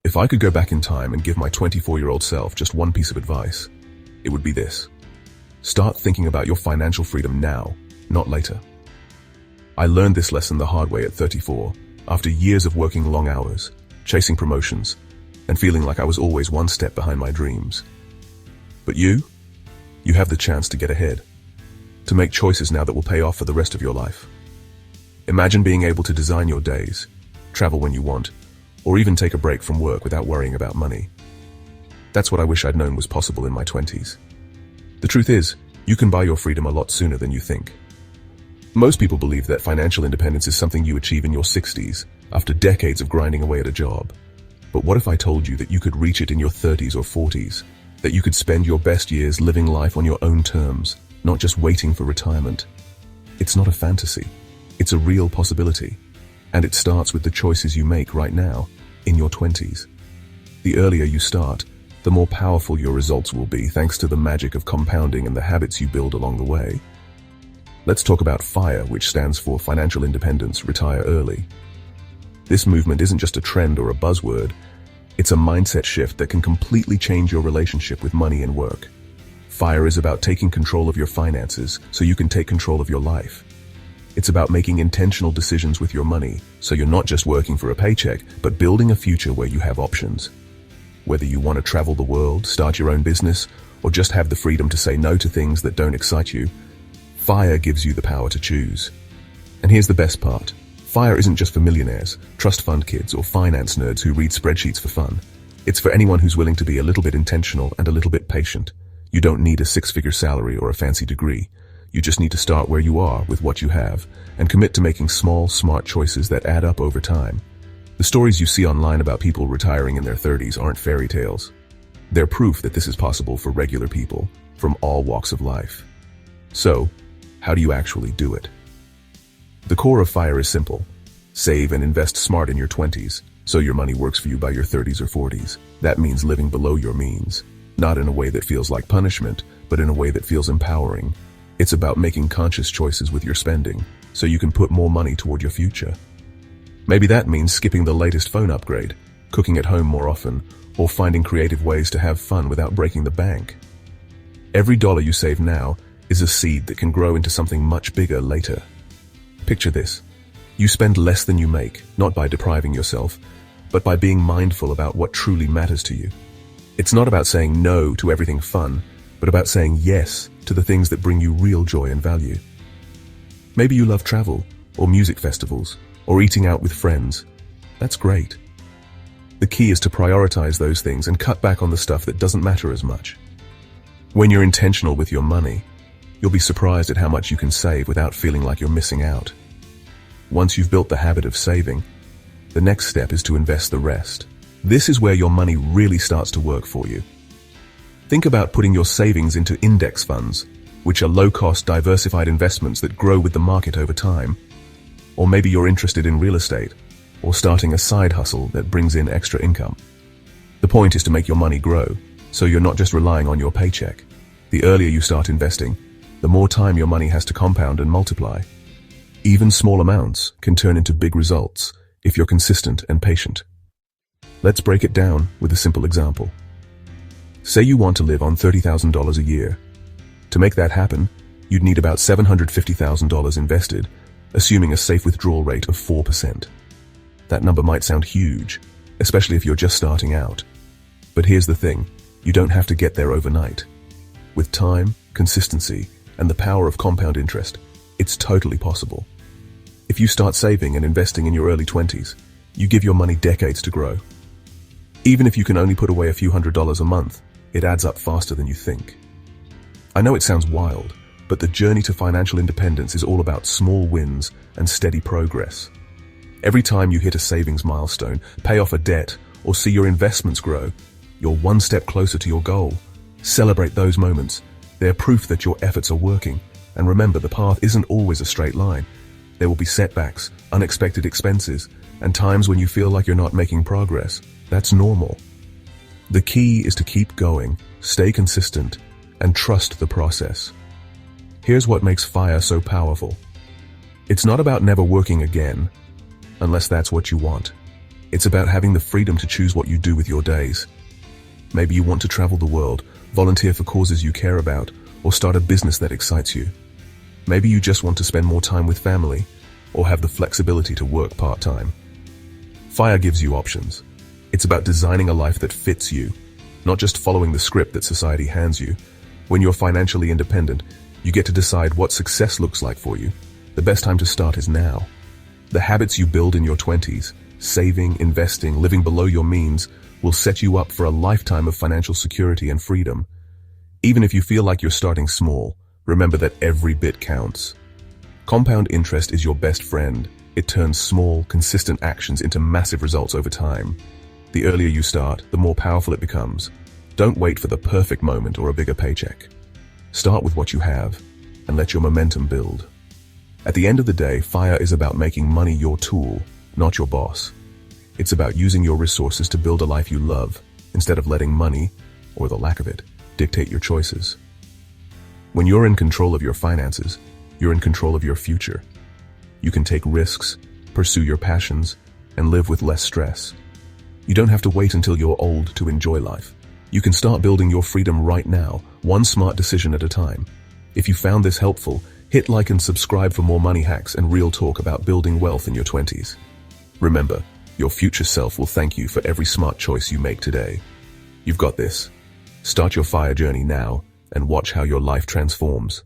If I could go back in time and give my 24-year-old self just one piece of advice, it would be this. Start thinking about your financial freedom now, not later. I learned this lesson the hard way at 34, after years of working long hours, chasing promotions, and feeling like I was always one step behind my dreams. But you have the chance to get ahead, to make choices now that will pay off for the rest of your life. Imagine being able to design your days, travel when you want, or even take a break from work without worrying about money. That's what I wish I'd known was possible in my 20s. The truth is, you can buy your freedom a lot sooner than you think. Most people believe that financial independence is something you achieve in your 60s, after decades of grinding away at a job. But what if I told you that you could reach it in your 30s or 40s, that you could spend your best years living life on your own terms, not just waiting for retirement? It's not a fantasy. It's a real possibility. And it starts with the choices you make right now, in your 20s. The earlier you start, the more powerful your results will be thanks to the magic of compounding and the habits you build along the way. Let's talk about FIRE, which stands for Financial Independence, Retire Early. This movement isn't just a trend or a buzzword. It's a mindset shift that can completely change your relationship with money and work. FIRE is about taking control of your finances so you can take control of your life. It's about making intentional decisions with your money, so you're not just working for a paycheck, but building a future where you have options. Whether you want to travel the world, start your own business, or just have the freedom to say no to things that don't excite you, FIRE gives you the power to choose. And here's the best part. FIRE isn't just for millionaires, trust fund kids, or finance nerds who read spreadsheets for fun. It's for anyone who's willing to be a little bit intentional and a little bit patient. You don't need a six-figure salary or a fancy degree. You just need to start where you are with what you have and commit to making small, smart choices that add up over time. The stories you see online about people retiring in their 30s aren't fairy tales. They're proof that this is possible for regular people from all walks of life. So, how do you actually do it? The core of FIRE is simple. Save and invest smart in your 20s, so your money works for you by your 30s or 40s. That means living below your means, not in a way that feels like punishment, but in a way that feels empowering. It's about making conscious choices with your spending, so you can put more money toward your future. Maybe that means skipping the latest phone upgrade, cooking at home more often, or finding creative ways to have fun without breaking the bank. Every dollar you save now is a seed that can grow into something much bigger later. Picture this. You spend less than you make, not by depriving yourself, but by being mindful about what truly matters to you. It's not about saying no to everything fun, but about saying yes to the things that bring you real joy and value. Maybe you love travel, or music festivals, or eating out with friends. That's great. The key is to prioritize those things and cut back on the stuff that doesn't matter as much. When you're intentional with your money, you'll be surprised at how much you can save without feeling like you're missing out. Once you've built the habit of saving, the next step is to invest the rest. This is where your money really starts to work for you. Think about putting your savings into index funds, which are low-cost, diversified investments that grow with the market over time. Or maybe you're interested in real estate, or starting a side hustle that brings in extra income. The point is to make your money grow, so you're not just relying on your paycheck. The earlier you start investing, the more time your money has to compound and multiply. Even small amounts can turn into big results if you're consistent and patient. Let's break it down with a simple example. Say you want to live on $30,000 a year. To make that happen, you'd need about $750,000 invested, assuming a safe withdrawal rate of 4%. That number might sound huge, especially if you're just starting out. But here's the thing, you don't have to get there overnight. With time, consistency, and the power of compound interest, it's totally possible. If you start saving and investing in your early 20s, you give your money decades to grow. Even if you can only put away a few $100s a month, it adds up faster than you think. I know it sounds wild, but the journey to financial independence is all about small wins and steady progress. Every time you hit a savings milestone, pay off a debt, or see your investments grow, you're one step closer to your goal. Celebrate those moments. They're proof that your efforts are working. And remember, the path isn't always a straight line. There will be setbacks, unexpected expenses, and times when you feel like you're not making progress. That's normal. The key is to keep going, stay consistent, and trust the process. Here's what makes FIRE so powerful. It's not about never working again, unless that's what you want. It's about having the freedom to choose what you do with your days. Maybe you want to travel the world, volunteer for causes you care about, or start a business that excites you. Maybe you just want to spend more time with family, or have the flexibility to work part-time. FIRE gives you options. It's about designing a life that fits you, not just following the script that society hands you. When you're financially independent, you get to decide what success looks like for you. The best time to start is now. The habits you build in your 20s, saving, investing, living below your means, will set you up for a lifetime of financial security and freedom. Even if you feel like you're starting small, remember that every bit counts. Compound interest is your best friend. It turns small, consistent actions into massive results over time. The earlier you start, the more powerful it becomes. Don't wait for the perfect moment or a bigger paycheck. Start with what you have and let your momentum build. At the end of the day, FIRE is about making money your tool, not your boss. It's about using your resources to build a life you love, instead of letting money, or the lack of it, dictate your choices. When you're in control of your finances, you're in control of your future. You can take risks, pursue your passions, and live with less stress. You don't have to wait until you're old to enjoy life. You can start building your freedom right now, one smart decision at a time. If you found this helpful, hit like and subscribe for more money hacks and real talk about building wealth in your 20s. Remember, your future self will thank you for every smart choice you make today. You've got this. Start your FIRE journey now and watch how your life transforms.